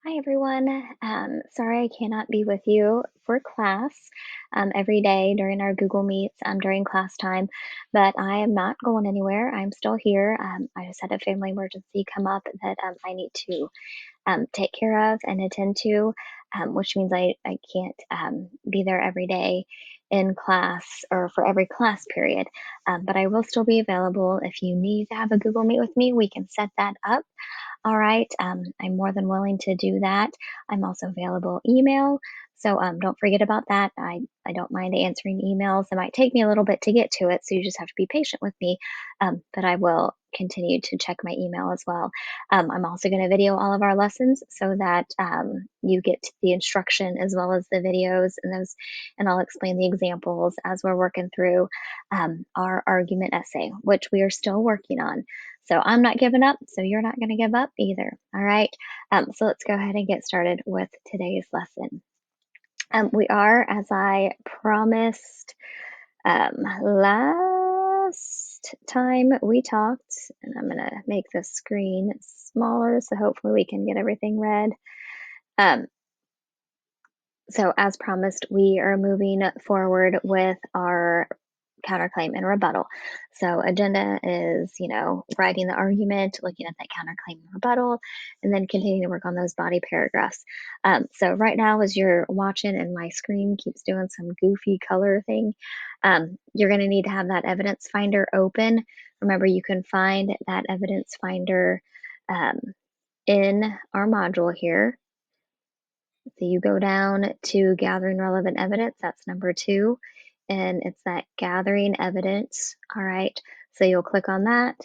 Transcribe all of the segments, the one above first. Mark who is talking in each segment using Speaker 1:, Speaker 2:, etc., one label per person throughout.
Speaker 1: Hi everyone. Sorry I cannot be with you for class every day during our Google Meets during class time, but I am not going anywhere. I'm still here. I just had a family emergency come up that I need to take care of and attend to, which means I can't be there every day in class or for every class period. But I will still be available if you need to have a Google Meet with me. We can set that up. All right. I'm more than willing to do that. I'm also available email. So don't forget about that. I don't mind answering emails. It might take me a little bit to get to it. So you just have to be patient with me. But I will continue to check my email as well. I'm also going to video all of our lessons so that you get the instruction as well as the videos and those, and I'll explain the examples as we're working through our argument essay, which we are still working on. So I'm not giving up, so you're not going to give up either. All right. So let's go ahead and get started with today's lesson. We are, as I promised last time we talked, and I'm going to make the screen smaller so hopefully we can get everything read. So as promised, we are moving forward with our counterclaim and rebuttal. So agenda is, writing the argument, looking at that counterclaim and rebuttal, and then continuing to work on those body paragraphs. So right now, as you're watching and my screen keeps doing some goofy color thing, you're going to need to have that evidence finder open. Remember, you can find that evidence finder in our module here. So you go down to gathering relevant evidence, that's number 2, and it's that gathering evidence. All right, so you'll click on that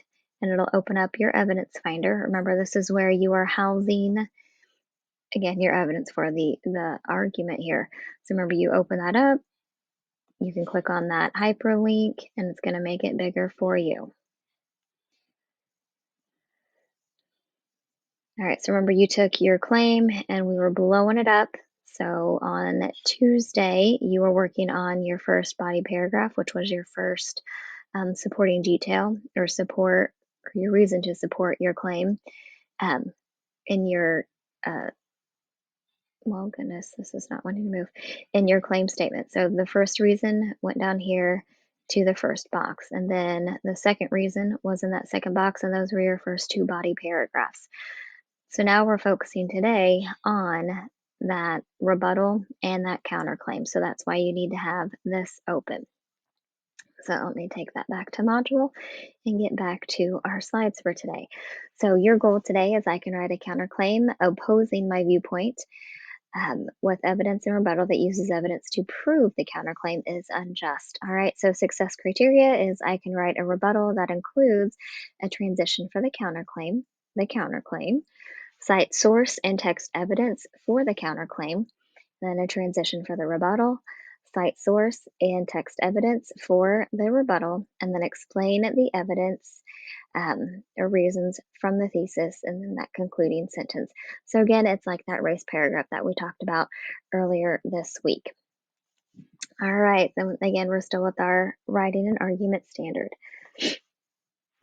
Speaker 1: and it'll open up your evidence finder. Remember, this is where you are housing, again, your evidence for the argument here. So remember, you open that up, you can click on that hyperlink and it's going to make it bigger for you. All right, so remember you took your claim and we were blowing it up. So on Tuesday, you were working on your first body paragraph, which was your first supporting detail or support, or your reason to support your claim in your, well, goodness, this is not wanting to move, in your claim statement. So the first reason went down here to the first box, and then the second reason was in that second box, and those were your first 2 body paragraphs. So now we're focusing today on that rebuttal and that counterclaim. So that's why you need to have this open. So let me take that back to module and get back to our slides for today. So your goal today is I can write a counterclaim opposing my viewpoint with evidence and rebuttal that uses evidence to prove the counterclaim is unjust. All right, so success criteria is I can write a rebuttal that includes a transition for the counterclaim, cite source and text evidence for the counterclaim, then a transition for the rebuttal, cite source and text evidence for the rebuttal, and then explain the evidence or reasons from the thesis, and then that concluding sentence. So again, it's like that race paragraph that we talked about earlier this week. All right, then again, we're still with our writing and argument standard.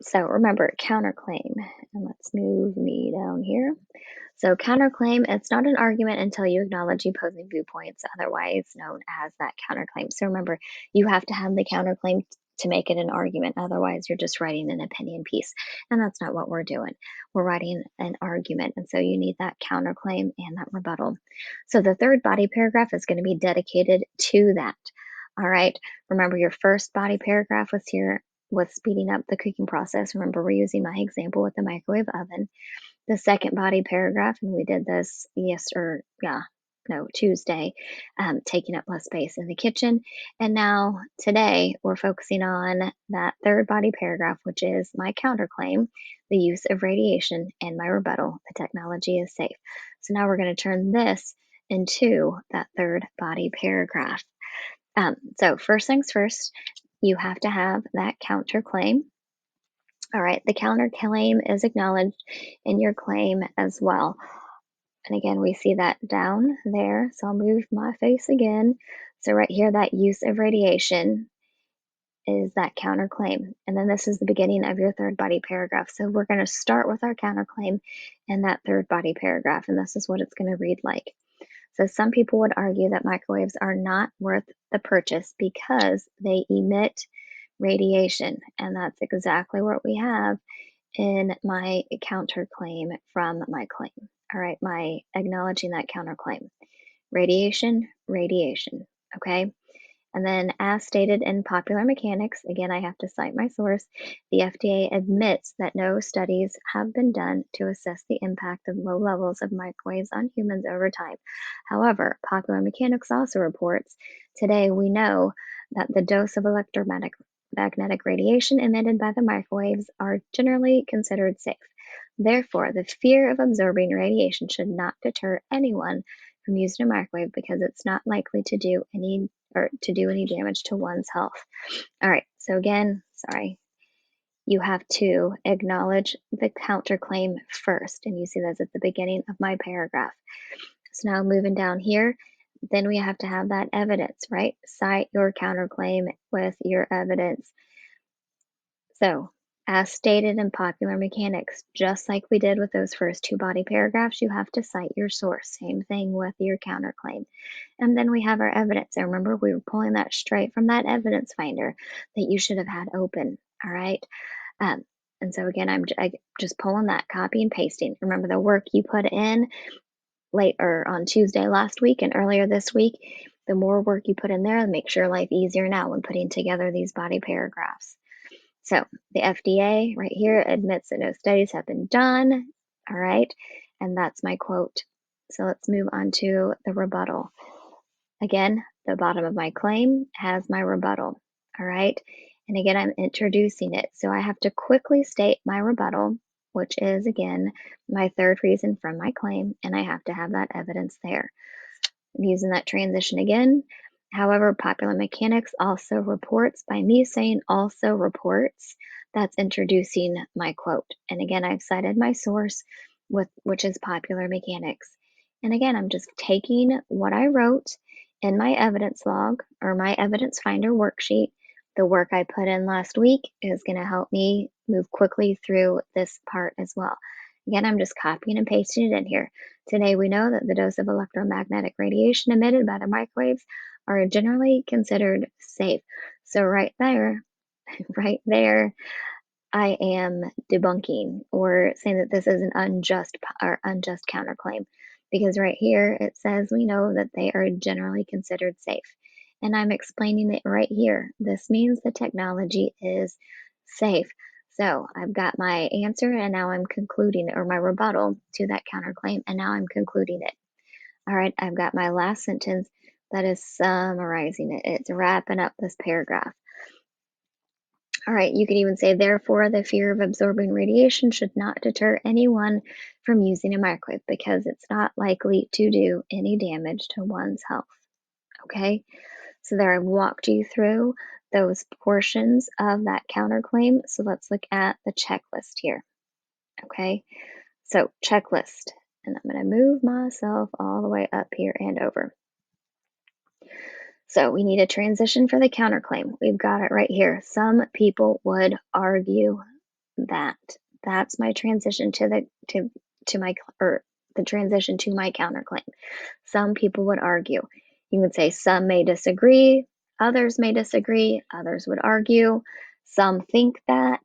Speaker 1: So remember, counterclaim, and let's move me down here. So counterclaim, it's not an argument until you acknowledge opposing viewpoints, otherwise known as that counterclaim. So remember, you have to have the counterclaim to make it an argument. Otherwise, you're just writing an opinion piece. And that's not what we're doing. We're writing an argument. And so you need that counterclaim and that rebuttal. So the third body paragraph is going to be dedicated to that. All right. Remember, your first body paragraph was speeding up the cooking process. Remember, we're using my example with the microwave oven. The second body paragraph, and we did this Tuesday, taking up less space in the kitchen. And now today we're focusing on that third body paragraph, which is my counterclaim, the use of radiation, and my rebuttal, the technology is safe. So now we're going to turn this into that third body paragraph. So first things first, you have to have that counterclaim. All right, the counterclaim is acknowledged in your claim as well. And again, we see that down there. So I'll move my face again. So right here, that use of radiation is that counterclaim. And then this is the beginning of your third body paragraph. So we're going to start with our counterclaim in that third body paragraph. And this is what it's going to read like. So some people would argue that microwaves are not worth the purchase because they emit radiation. And that's exactly what we have in my counterclaim from my claim. All right, my acknowledging that counterclaim. Radiation, radiation. Okay. And then, as stated in Popular Mechanics, again, I have to cite my source, the FDA admits that no studies have been done to assess the impact of low levels of microwaves on humans over time. However, Popular Mechanics also reports today we know that the dose of electromagnetic radiation emitted by the microwaves are generally considered safe. Therefore, the fear of absorbing radiation should not deter anyone from using a microwave because it's not likely to do any damage to one's health. All right, so again, sorry, you have to acknowledge the counterclaim first, and you see that's at the beginning of my paragraph. So now moving down here, then we have to have that evidence, right? Cite your counterclaim with your evidence. So, as stated in Popular Mechanics, just like we did with those first two body paragraphs, you have to cite your source. Same thing with your counterclaim. And then we have our evidence. And remember, we were pulling that straight from that evidence finder that you should have had open. All right. Um, and so again, I'm just pulling that, copy and pasting. Remember the work you put in late or on Tuesday last week and earlier this week, the more work you put in there, makes your life easier now when putting together these body paragraphs. So the FDA right here admits that no studies have been done. All right. And that's my quote. So let's move on to the rebuttal. Again, the bottom of my claim has my rebuttal. All right. And again, I'm introducing it. So I have to quickly state my rebuttal, which is again my third reason from my claim. And I have to have that evidence there. I'm using that transition again. However, Popular Mechanics also reports, by me saying also reports, that's introducing my quote. And again, I've cited my source, which is Popular Mechanics. And again, I'm just taking what I wrote in my evidence log or my evidence finder worksheet. The work I put in last week is going to help me move quickly through this part as well. Again, I'm just copying and pasting it in here. Today, we know that the dose of electromagnetic radiation emitted by the microwaves are generally considered safe. So right there, right there, I am debunking or saying that this is an unjust counterclaim because right here it says we know that they are generally considered safe. And I'm explaining it right here. This means the technology is safe. So I've got my answer and now I'm concluding or my rebuttal to that counterclaim and now I'm concluding it. All right, I've got my last sentence that is summarizing it. It's wrapping up this paragraph. All right, you could even say, therefore, the fear of absorbing radiation should not deter anyone from using a microwave because it's not likely to do any damage to one's health. Okay, so there I've walked you through those portions of that counterclaim. So let's look at the checklist here. Okay, so checklist, and I'm going to move myself all the way up here and over. So we need a transition for the counterclaim. We've got it right here. Some people would argue that. That's my transition to the transition to my counterclaim. Some people would argue. You would say some may disagree, others may disagree, others would argue, some think that.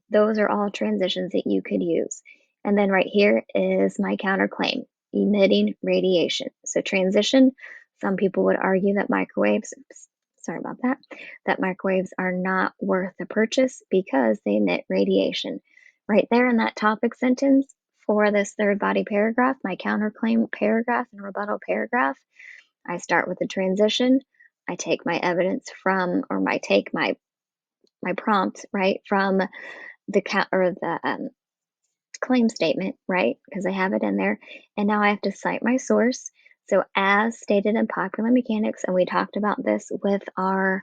Speaker 1: Those are all transitions that you could use. And then right here is my counterclaim, emitting radiation. So transition, some people would argue that that microwaves are not worth the purchase because they emit radiation. Right there in that topic sentence for this third body paragraph, my counterclaim paragraph and rebuttal paragraph, I start with the transition. I take my evidence from, or I take my prompt, right, from the claim statement, right, because I have it in there. And now I have to cite my source. So as stated in Popular Mechanics, and we talked about this with our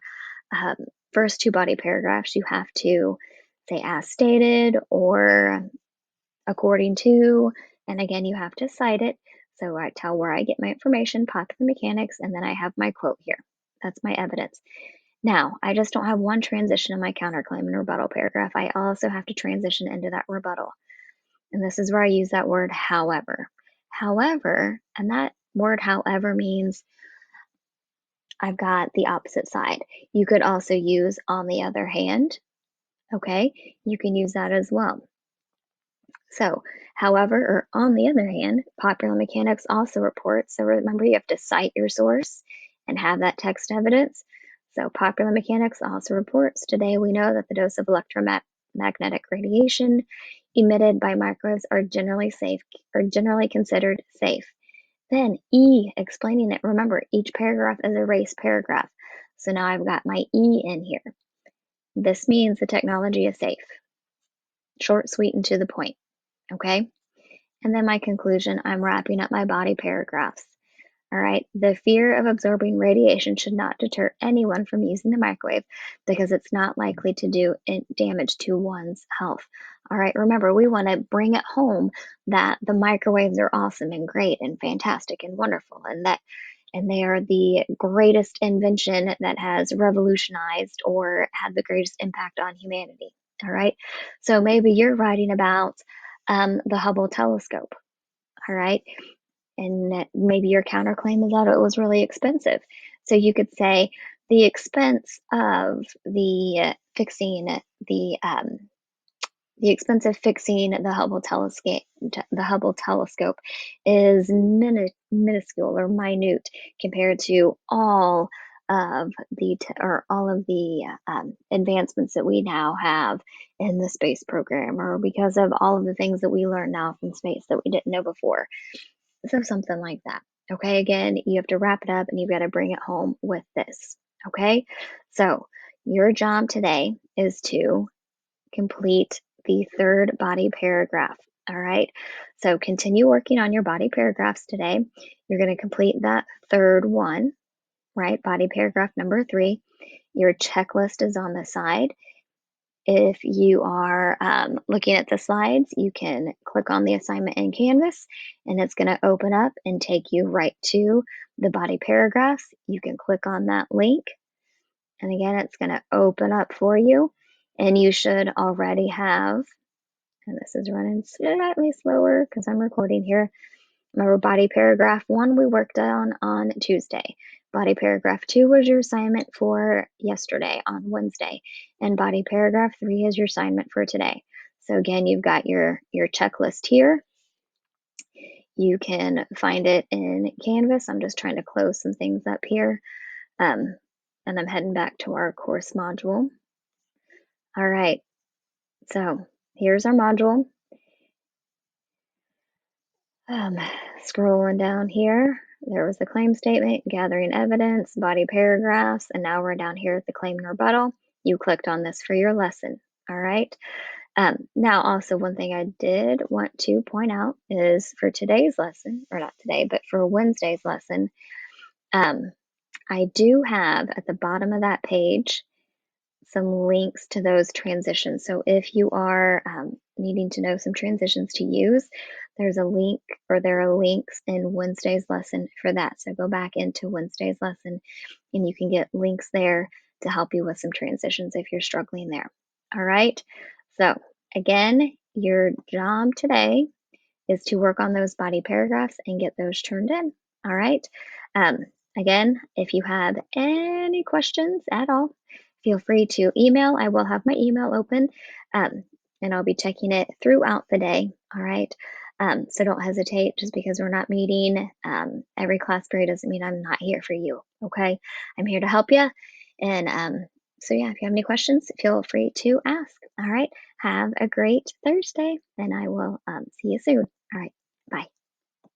Speaker 1: um, first two body paragraphs, you have to say as stated or according to, and again, you have to cite it. So I tell where I get my information, Popular Mechanics, and then I have my quote here. That's my evidence. Now, I just don't have one transition in my counterclaim and rebuttal paragraph. I also have to transition into that rebuttal. And this is where I use that word however. However, and that word however means I've got the opposite side. You could also use on the other hand. Okay, you can use that as well. So, however, or on the other hand, Popular Mechanics also reports. So remember, you have to cite your source and have that text evidence. So, Popular Mechanics also reports today we know that the dose of electromagnetic radiation emitted by microwaves are generally safe or generally considered safe. Then E explaining it. Remember, each paragraph is a race paragraph. So now I've got my E in here. This means the technology is safe. Short, sweet, and to the point. Okay. And then my conclusion, I'm wrapping up my body paragraphs. All right. The fear of absorbing radiation should not deter anyone from using the microwave because it's not likely to do damage to one's health. All right. Remember, we want to bring it home that the microwaves are awesome and great and fantastic and wonderful and they are the greatest invention that has revolutionized or had the greatest impact on humanity. All right. So maybe you're writing about the Hubble telescope. All right. And maybe your counterclaim is that it was really expensive. So you could say the expense of the expense of fixing the Hubble telescope is minuscule or minute compared to all of the advancements that we now have in the space program, or because of all of the things that we learn now from space that we didn't know before. So something like that. Okay, again, you have to wrap it up and you've got to bring it home with this. Okay, so your job today is to complete the third body paragraph. All right, so continue working on your body paragraphs today. You're going to complete that third one, right? Body paragraph number 3. Your checklist is on the side. If you are looking at the slides, you can click on the assignment in Canvas and it's going to open up and take you right to the body paragraphs. You can click on that link and again, it's going to open up for you and you should already have, and this is running slightly slower because I'm recording here. Remember, body paragraph 1 we worked on Tuesday. Body paragraph 2 was your assignment for yesterday on Wednesday. And body paragraph 3 is your assignment for today. So again, you've got your checklist here. You can find it in Canvas. I'm just trying to close some things up here. And I'm heading back to our course module. All right, so here's our module. Scrolling down here, there was the claim statement, gathering evidence, body paragraphs, and now we're down here at the claim and rebuttal. You clicked on this for your lesson. All right. Now, also, one thing I did want to point out is for today's lesson, or not today, but for Wednesday's lesson, I do have at the bottom of that page some links to those transitions. So if you are needing to know some transitions to use, there's a link or there are links in Wednesday's lesson for that. So go back into Wednesday's lesson and you can get links there to help you with some transitions if you're struggling there. All right. So again, your job today is to work on those body paragraphs and get those turned in. All right. Um, Again, if you have any questions at all, feel free to email. I will have my email open and I'll be checking it throughout the day. All right. So don't hesitate. Just because we're not meeting every class period doesn't mean I'm not here for you. Okay. I'm here to help you. And so, yeah, if you have any questions, feel free to ask. All right. Have a great Thursday and I will see you soon. All right.